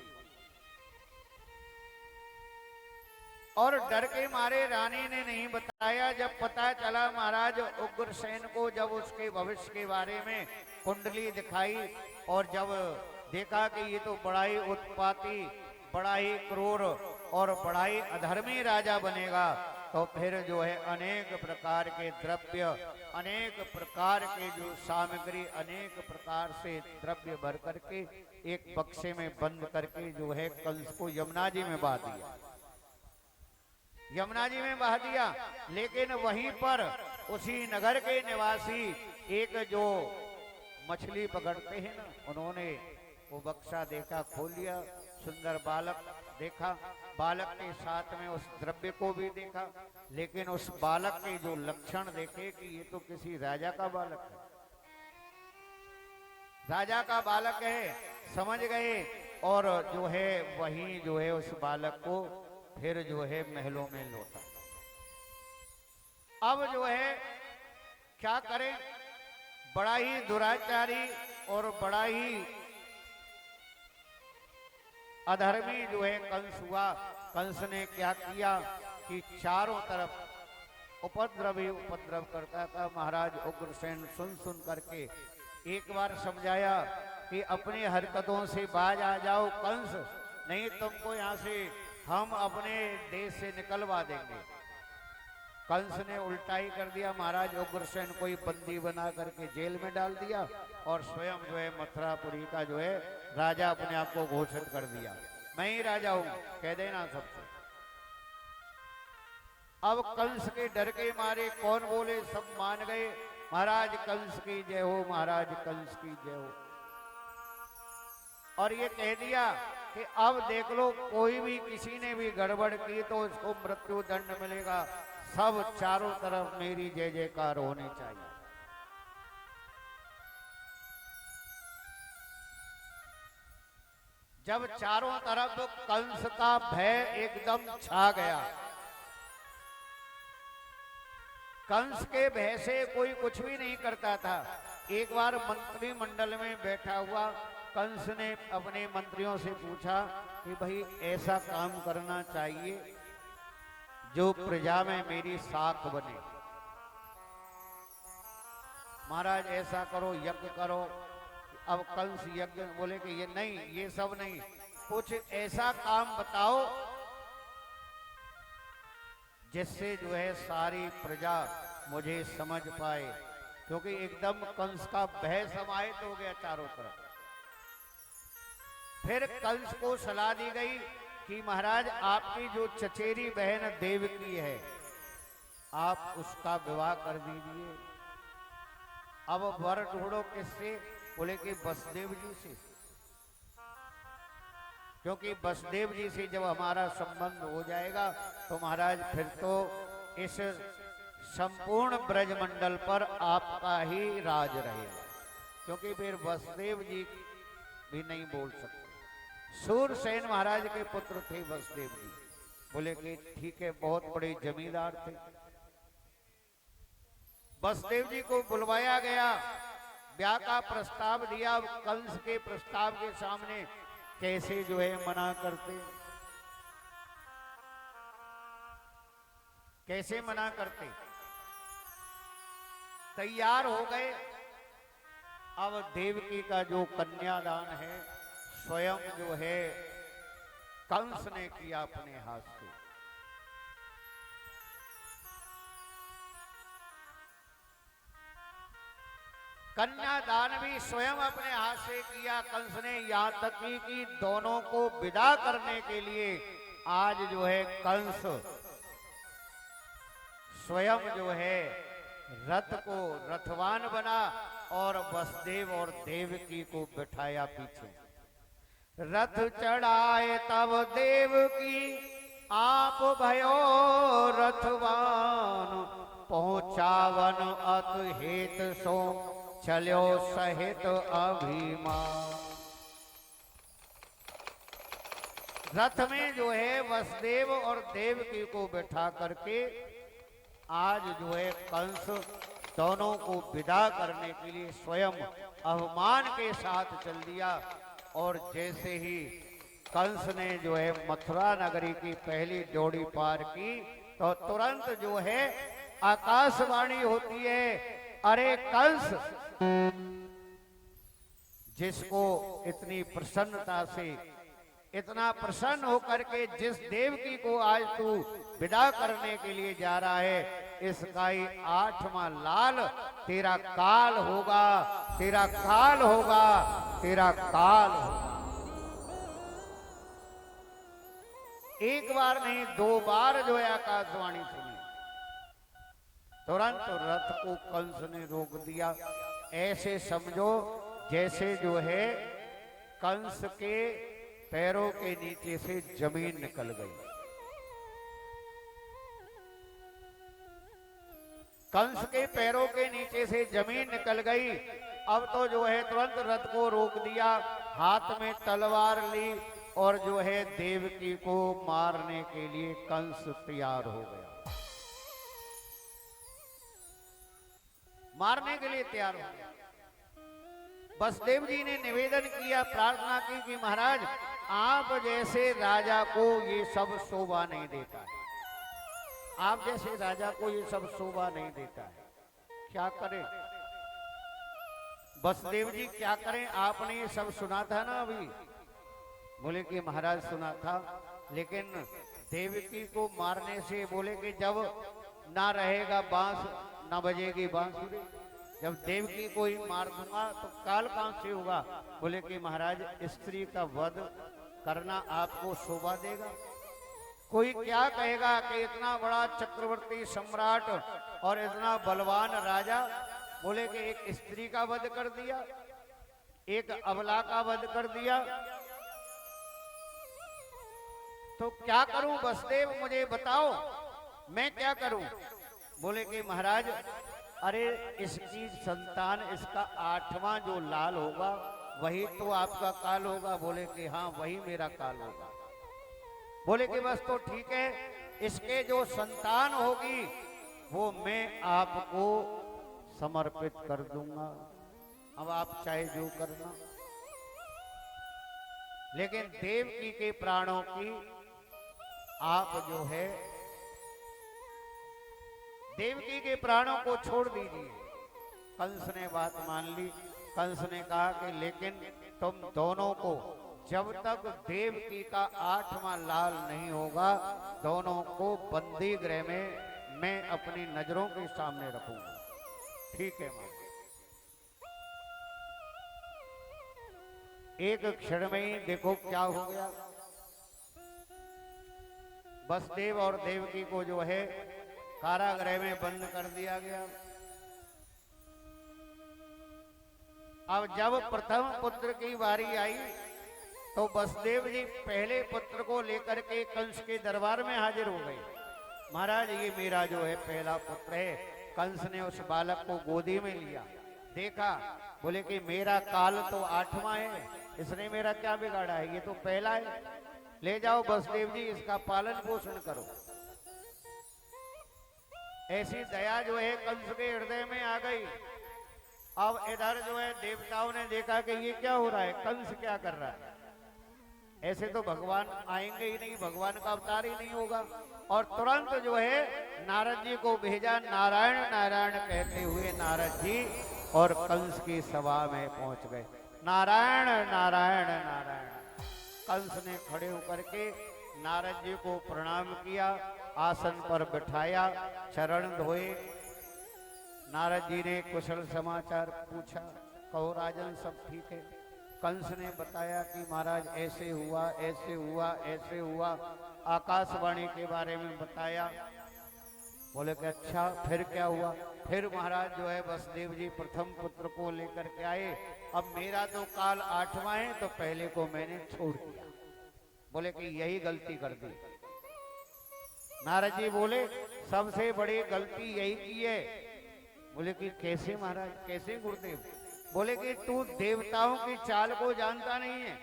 और डर के मारे रानी ने नहीं बताया। जब पता चला महाराज उग्रसेन को, जब उसके भविष्य के बारे में कुंडली दिखाई और जब देखा कि ये तो बड़ा ही उत्पाती, बड़ा ही क्रूर और बड़ा ही अधर्मी राजा बनेगा, तो फिर जो है अनेक प्रकार के द्रव्य, अनेक प्रकार के जो सामग्री, अनेक प्रकार से द्रव्य भर करके एक बक्से में बंद करके जो है कंस को यमुना जी में बहा दिया, यमुना जी में बहा दिया। लेकिन वहीं पर उसी नगर के निवासी एक जो मछली पकड़ते हैं ना, उन्होंने वो बक्सा देखा, खोल लिया, सुंदर बालक देखा, बालक के साथ में उस द्रव्य को भी देखा, लेकिन उस बालक के जो लक्षण देखे कि ये तो किसी राजा का बालक है, राजा का बालक है, समझ गए। और जो है वहीं जो है उस बालक को फिर जो है महलों में लौटा। अब जो है क्या करें, बड़ा ही दुराचारी और बड़ा ही अधर्मी जो है कंस हुआ। कंस ने क्या किया कि चारों तरफ उपद्रव ही उपद्रव करता था। महाराज उग्रसेन सुन करके एक बार समझाया कि अपनी हरकतों से बाज आ जाओ कंस, नहीं तुमको यहाँ से हम अपने देश से निकलवा देंगे। कंस ने उल्टा ही कर दिया। महाराज उग्रसेन को ही बंदी बना करके जेल में डाल दिया और स्वयं जो है मथुरापुरी का जो है राजा अपने आप को घोषित कर दिया, मैं ही राजा हूं, कह देना सबसे। अब कंस के डर के मारे कौन बोले, सब मान गए, महाराज कंस की जय हो, महाराज कंस की जय हो। और ये कह दिया कि अब देख लो, कोई भी किसी ने भी गड़बड़ की तो उसको मृत्यु दंड मिलेगा, सब चारों तरफ मेरी जय जयकार होनी चाहिए। जब चारों तरफ कंस का भय एकदम छा गया, कंस के भय से कोई कुछ भी नहीं करता था। एक बार मंत्रिमंडल में बैठा हुआ कंस ने अपने मंत्रियों से पूछा कि भाई ऐसा काम करना चाहिए जो प्रजा में मेरी साख बने। महाराज ऐसा करो, यज्ञ करो। अब कंस यज्ञ बोले कि ये नहीं, ये सब नहीं, कुछ ऐसा काम बताओ जिससे जो है सारी प्रजा मुझे समझ पाए, क्योंकि एकदम कंस का भय समाहित हो गया चारों तरफ। फिर कंस को सलाह दी गई कि महाराज आपकी जो चचेरी बहन देवकी है, आप उसका विवाह कर दीजिए। अब वर ढूंढो किससे, बोले कि वसुदेव जी से, क्योंकि वसुदेव जी से जब हमारा संबंध हो जाएगा तो महाराज फिर तो इस संपूर्ण ब्रजमंडल पर आपका ही राज रहेगा, क्योंकि फिर वसुदेव जी भी नहीं बोल सकते। सूरसेन महाराज के पुत्र थे वसुदेव जी, बोले कि ठीक है, बहुत बड़े जमींदार थे। वसुदेव जी को बुलवाया गया, ब्याह का प्रस्ताव दिया। कंस के प्रस्ताव के सामने कैसे जो है मना करते, कैसे मना करते। तैयार हो गए। अब देवकी का जो कन्यादान है स्वयं जो है कंस ने किया अपने हाथ से। कन्यादान भी स्वयं अपने हाथ से किया कंस ने, यहाँ तक कि दोनों को विदा करने के लिए आज जो है कंस स्वयं जो है रथ को रथवान बना और वसुदेव और देवकी को बिठाया पीछे। रथ चढ़ाए तब देवकी आप भयो रथवान, पहुंचावन अत हेत सो चलो सहित अभिमान। रथ में जो है वसुदेव और देवकी को बैठा करके आज जो है कंस दोनों को विदा करने के लिए स्वयं अभिमान के साथ चल दिया। और जैसे ही कंस ने जो है मथुरा नगरी की पहली ड्योढ़ी पार की तो तुरंत जो है आकाशवाणी होती है, अरे कंस, जिसको इतनी प्रसन्नता से, इतना प्रसन्न होकर के जिस देवकी को आज तू विदा करने के लिए जा रहा है, इसका ही 8वां लाल तेरा काल होगा, तेरा काल होगा, तेरा काल होगा। एक बार नहीं 2 बार जो है आकाशवाणी सुनी। तुरंत रथ को कंस ने रोक दिया। ऐसे समझो जैसे जो है कंस के पैरों के नीचे से जमीन निकल गई। कंस के पैरों के नीचे से जमीन निकल गई। अब तो जो है तुरंत रथ को रोक दिया, हाथ में तलवार ली और जो है देवकी को मारने के लिए कंस तैयार हो गया, मारने के लिए तैयार हो गया। वसुदेव जी ने निवेदन किया, प्रार्थना की कि महाराज आप जैसे राजा को ये सब शोभा नहीं देता है, आप जैसे राजा को ये सब शोभा नहीं देता है, क्या करें वसुदेव जी, क्या करें? आपने ये सब सुना था ना अभी? बोले कि महाराज सुना था, लेकिन देवकी को मारने से बोले कि जब ना रहेगा बांस ना बजेगी बांसुरी, जब देवकी को ही मार दूंगा तो काल कहां से होगा? बोले कि महाराज स्त्री का वध करना आपको शोभा देगा? कोई क्या कहेगा कि इतना बड़ा चक्रवर्ती सम्राट और इतना बलवान राजा, बोले कि एक स्त्री का वध कर दिया, एक अबला का वध कर दिया, तो क्या करूं वसुदेव, मुझे बताओ मैं क्या करूं? बोले कि महाराज अरे इसकी संतान, इसका 8वां जो लाल होगा वही तो आपका काल होगा। बोले कि हाँ वही मेरा काल होगा। बोले कि बस तो ठीक है, इसके जो संतान होगी वो मैं आपको समर्पित कर दूंगा, अब आप चाहे जो करना। लेकिन देवकी के प्राणों की आप जो है देवकी के प्राणों को छोड़ दीजिए। कंस ने बात मान ली। कंस ने कहा कि लेकिन तुम दोनों को जब तक देवकी का 8वां लाल नहीं होगा, दोनों को बंदी गृह में मैं अपनी नजरों के सामने रखूंगा। ठीक है मां। एक क्षण में ही देखो क्या हो गया, वसुदेव और देवकी को जो है कारागृह में बंद कर दिया गया। अब जब प्रथम पुत्र की बारी आई तो वसुदेव जी पहले पुत्र को लेकर के कंस के दरबार में हाजिर हो गए। महाराज ये मेरा जो है पहला पुत्र है। कंस ने उस बालक को गोदी में लिया, देखा, बोले कि मेरा काल तो 8वां है, इसने मेरा क्या बिगाड़ा है, ये तो पहला है, ले जाओ वसुदेव जी इसका पालन पोषण करो। ऐसी दया जो है कंस के हृदय में आ गई। अब इधर जो है देवताओं ने देखा कि ये क्या हो रहा है, कंस क्या कर रहा है, ऐसे तो भगवान आएंगे ही नहीं, भगवान का अवतार ही नहीं होगा। और तुरंत जो है नारद जी को भेजा, नारायण नारायण कहते हुए नारद जी और कंस की सभा में पहुंच गए। नारायण नारायण नारायण। कंस ने खड़े होकर के नारद जी को प्रणाम किया, आसन पर बिठाया, चरण धोए। नारद जी ने कुशल समाचार पूछा, कहो राजन सब ठीक है? कंस ने बताया कि महाराज ऐसे हुआ ऐसे हुआ ऐसे हुआ, आकाशवाणी के बारे में बताया। बोले कि अच्छा फिर क्या हुआ? फिर महाराज जो है वसुदेव जी प्रथम पुत्र को लेकर के आए। अब मेरा तो काल 8वां है तो पहले को मैंने छोड़ दिया। बोले कि यही गलती कर दी। नारद जी बोले सबसे बड़ी गलती यही की है। बोले कि कैसे महाराज, कैसे गुरुदेव? बोले कि तू देवताओं की चाल को जानता नहीं है।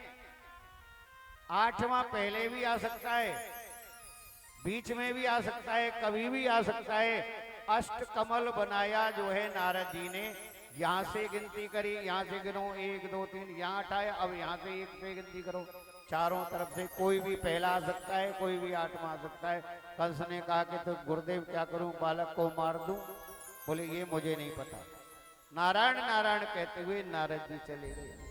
8वां पहले भी आ सकता है, बीच में भी आ सकता है, कभी भी आ सकता है। अष्ट कमल बनाया जो है नारद जी ने, यहाँ से गिनती करी, यहाँ से गिनो 1 2 3, यहाँ हटाया, अब यहाँ से 1 पे गिनती करो। चारों तरफ से कोई भी पहला आ सकता है, कोई भी 8वां आ सकता है। कंस ने कहा कि तो गुरुदेव क्या करूं, बालक को मार दूं? बोले ये मुझे नहीं पता। नारायण नारायण कहते हुए नारद जी चले गए।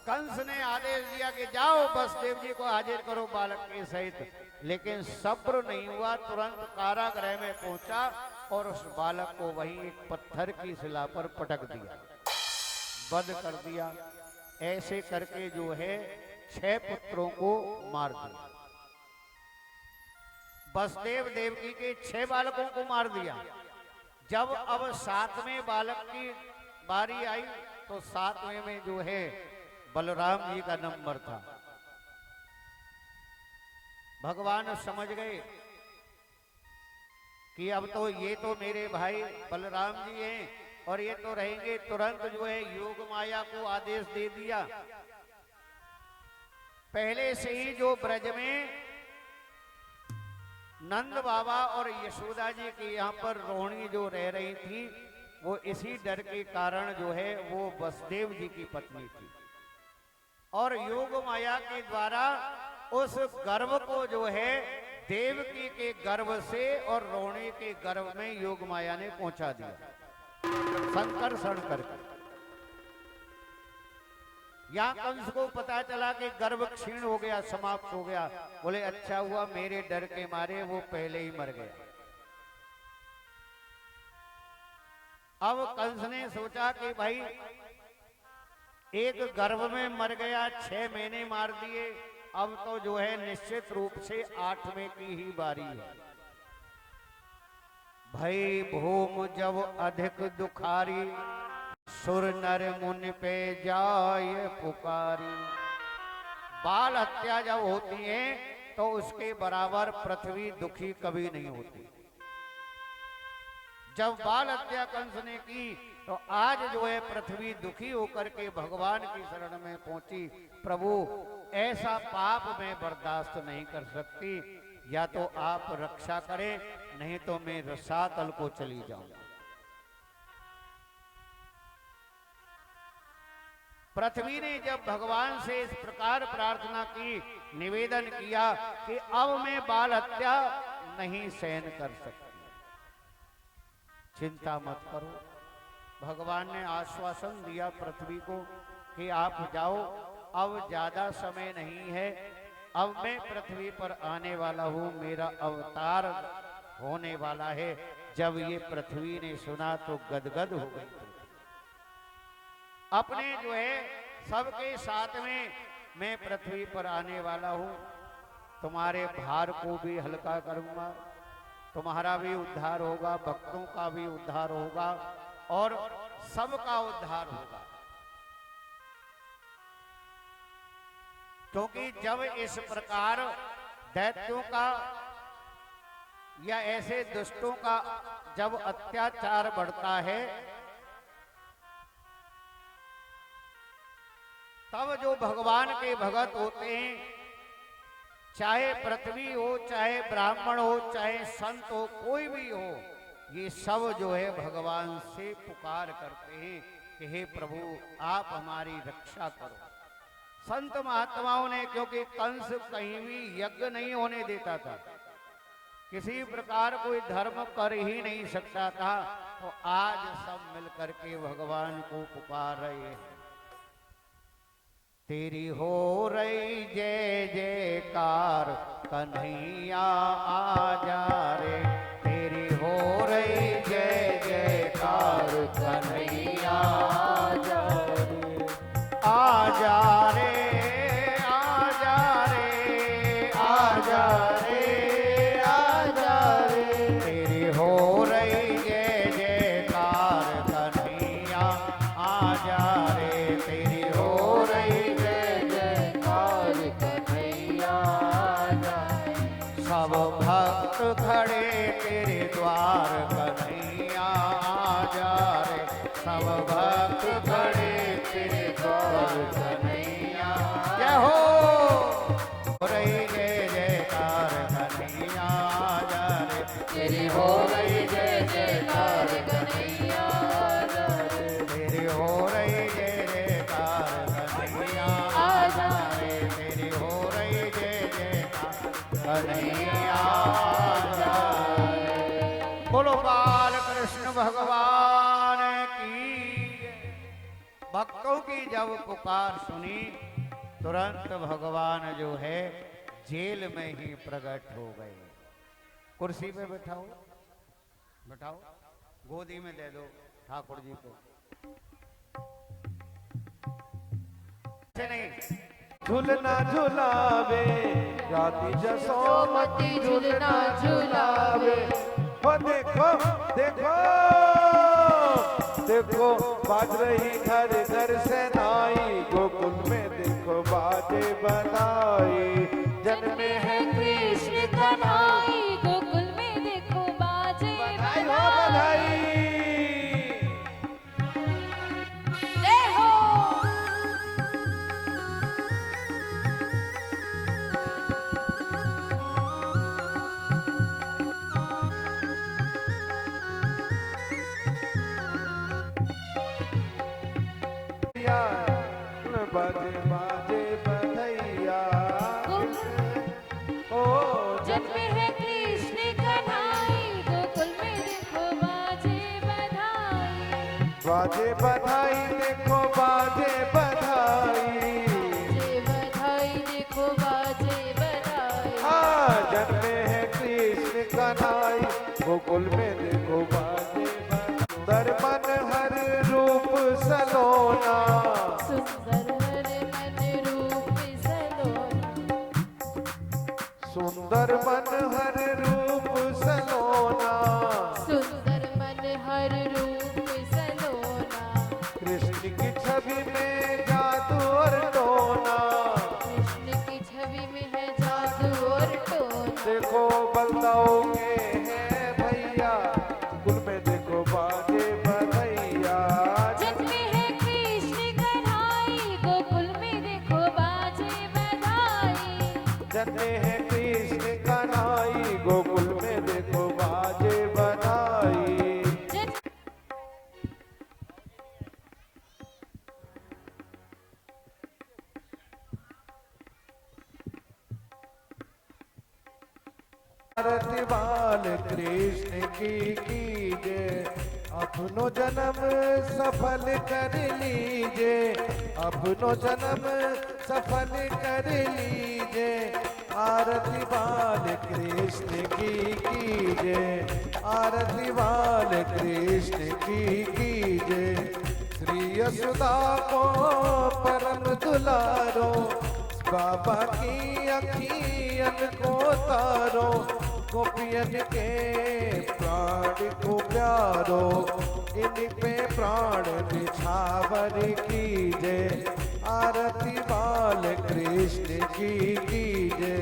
कंस ने आदेश दिया कि जाओ वसुदेव जी को हाजिर करो बालक के सहित, लेकिन सब्र नहीं हुआ, तुरंत कारागृह में पहुंचा और उस बालक को वहीं एक पत्थर की शिला पर पटक दिया, वध कर दिया। ऐसे करके जो है 6 पुत्रों को मार दिया। वसुदेव देवकी के 6 बालकों को मार दिया। जब अब 7वें बालक की बारी आई तो 7वें में जो है बलराम जी का नंबर था। भगवान समझ गए कि अब तो ये तो मेरे भाई बलराम जी हैं और ये तो रहेंगे। तुरंत जो है योग माया को आदेश दे दिया। पहले से ही जो ब्रज में नंद बाबा और यशोदा जी के यहाँ पर रोहिणी जो रह रही थी, वो इसी डर के कारण जो है वो वसुदेव जी की पत्नी थी। और योग माया के द्वारा उस गर्भ को जो है देवकी के गर्भ से और रोहिणी के गर्भ में योग माया ने पहुंचा दिया, संकर्षण करके। यहां कंस को पता चला कि गर्भ क्षीण हो गया, समाप्त हो गया। बोले अच्छा हुआ मेरे डर के मारे वो पहले ही मर गया। अब कंस ने सोचा कि भाई एक गर्भ में मर गया, 6 महीने मार दिए, अब तो जो है निश्चित रूप से 8वें की ही बारी है। भई भूम जब अधिक दुखारी, सुर नर मुनि पे जाय पुकारी। बाल हत्या जब होती है तो उसके बराबर पृथ्वी दुखी कभी नहीं होती। जब बाल हत्या कंस ने की तो आज जो है पृथ्वी दुखी होकर के भगवान की शरण में पहुंची। प्रभु ऐसा पाप मैं बर्दाश्त नहीं कर सकती, या तो आप रक्षा करें, नहीं तो मैं रसातल को चली जाऊंगा। पृथ्वी ने जब भगवान से इस प्रकार प्रार्थना की, निवेदन किया कि अब मैं बाल हत्या नहीं सहन कर सकती, चिंता मत करो। भगवान ने आश्वासन दिया पृथ्वी को कि आप जाओ, अब ज्यादा समय नहीं है, अब मैं पृथ्वी पर आने वाला हूं, मेरा अवतार होने वाला है। जब ये पृथ्वी ने सुना तो गदगद हो गई। अपने जो है सबके साथ में मैं पृथ्वी पर आने वाला हूं, तुम्हारे भार को भी हल्का करूंगा, तुम्हारा भी उद्धार होगा, भक्तों का भी उद्धार होगा और सबका उद्धार होगा। क्योंकि जब इस प्रकार दैत्यों का या ऐसे दुष्टों का जब अत्याचार बढ़ता है, तब जो भगवान के भगत होते हैं, चाहे पृथ्वी हो, चाहे ब्राह्मण हो, चाहे संत हो, कोई भी हो, ये सब जो है भगवान से पुकार करते हैं कि हे प्रभु आप हमारी रक्षा करो। संत महात्माओं ने, क्योंकि कंस कहीं भी यज्ञ नहीं होने देता था, किसी प्रकार कोई धर्म कर ही नहीं सकता था, तो आज सब मिलकर के भगवान को पुकार रहे हैं। तेरी हो रही जय जयकार, कन्हैया आजा रे। तेरी हो रही जय जयकार, कन्हैया आजा रे। आजा रे, आजा रे, आजा रे, आजा रे। तेरी हो रही जय जयकार, कन्हैया आजा रे। तेरी हो रही सब भक्त खड़े तेरे द्वार, कन्हैया आजा रे। सब भक्त खड़े तेरे द्वार, कन्हैया जय हो रही जय जयकार, कन्हैया आजा रे। तेरी हो रही जय जयकार, कन्हैया आजा रे। तेरी हो रही जय जयकार, कन्हैया आजा रे। तेरी हो रही जय जयकार, कन्हैया आजा रे। बोलो बाल कृष्ण भगवान की। भक्तों की जब पुकार सुनी, तुरंत भगवान जो है जेल में ही प्रकट हो गए। कुर्सी पे बैठाओ, बैठाओ, गोदी में दे दो ठाकुर जी को। नहीं झूलना झुलावे राती जसोमती, झूलना झुलावे। हो देखो देखो देखो, बाज रही घर घर से नाई, गोकुल में देखो बाजे बधाई। जन्मे हैं कृष्ण कन्हाई गोकुल में देखो बाजे बधाई हो बधाई। बधाई। जय हो। बाजे बाजे बधैया ओ जन्मे है कृष्ण कन्हाई गोकुल में देखो बाजे बधाई। बाजे बधाई देखो बाजे बधाई। बाजे बधाई देखो बाजे बधाई। हाँ जन्मे हैं कृष्ण कन्हाई गोकुल में देखो बाजे बधाई। सुंदर मन हर रूप सलोना सुंदर हर मन रूप सलोना। सुंदर मन हर रूप सलोना सुंदर मन हर रूप सलोना। कृष्ण की छवि में जादू और टोना। कृष्ण की छवि में है जादू और टोना। देखो बलदाओ के हैं भैया कुल में देखो बाजे बधैया। जन्मे है कृष्ण कन्हाई गोकुल में देखो बाजे बधाई। जन्मे हैं कृष्ण कन्हाई गोकुल में देखो बाजे बधाई। आरती बाल कृष्ण की कीजे अपनो जन्म सफल कर लीजे। अपनो जन्म सफल कर लीजे। आरती बाल कृष्ण की कीजे। आरती बाल कृष्ण की कीजे। श्री यशोदा को परम दुलारो बाबा की अखियन को तारो। गोपियन के प्राण को प्यारो इन पे प्राण निछावर कीजे। आरती बाल कृष्ण की कीजे।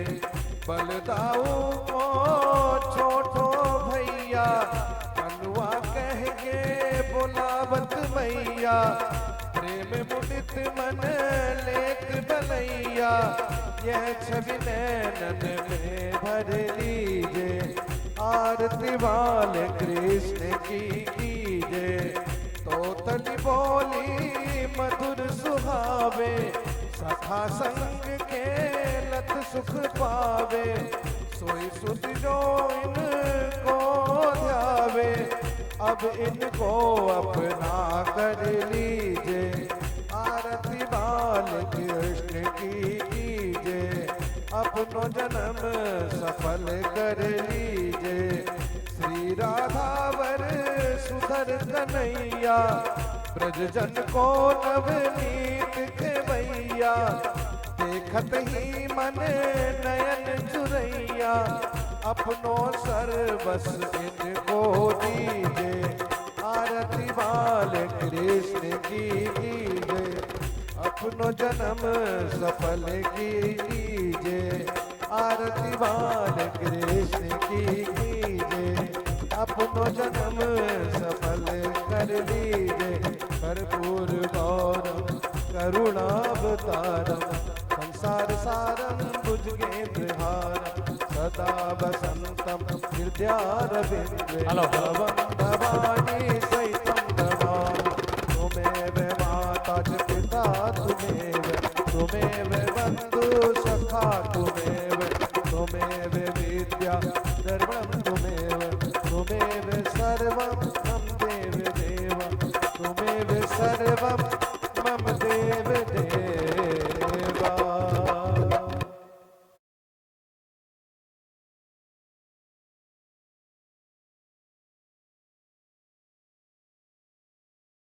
बलदाऊ को छोटो भैया कनुआ कह के बोलावत मैया। प्रेम मुदित मन लेक बलैया यह छवि नैनन में भर लीजे। आरती बाल कृष्ण की कीजे। तोतली बोली मधुर सुहावे सखा संग के लत सुख पावे। सोई सुध जो इनको ध्यावे अब इनको अपना कर लीजे। आरती बाल कृष्ण की कीजे। अपनो जन्म सफल कर लीजे। श्री राधावर सुधर कन्हैया ब्रज जन को नवनीत खेवैया। देखत ही मन नयन चुरैया अपनो सर्वस इनको दीजे। आरती बाल कृष्ण की कीजे। अपनो जन्म सफल कीजे। आरती बाल कृष्ण की कीजे। अपनो जन्म सफल कर लीजे। कर्पूर गौरम करुणावतारम संसार सारम भुजगेन्द्रहारम सदा वसंतम हृदयारविंदे भवानी सहितं नमामि। त्वमेव माता च पिता त्वमेव। त्वमेव बन्धु सखा त्वमेव। त्वमेव विद्या सर्वं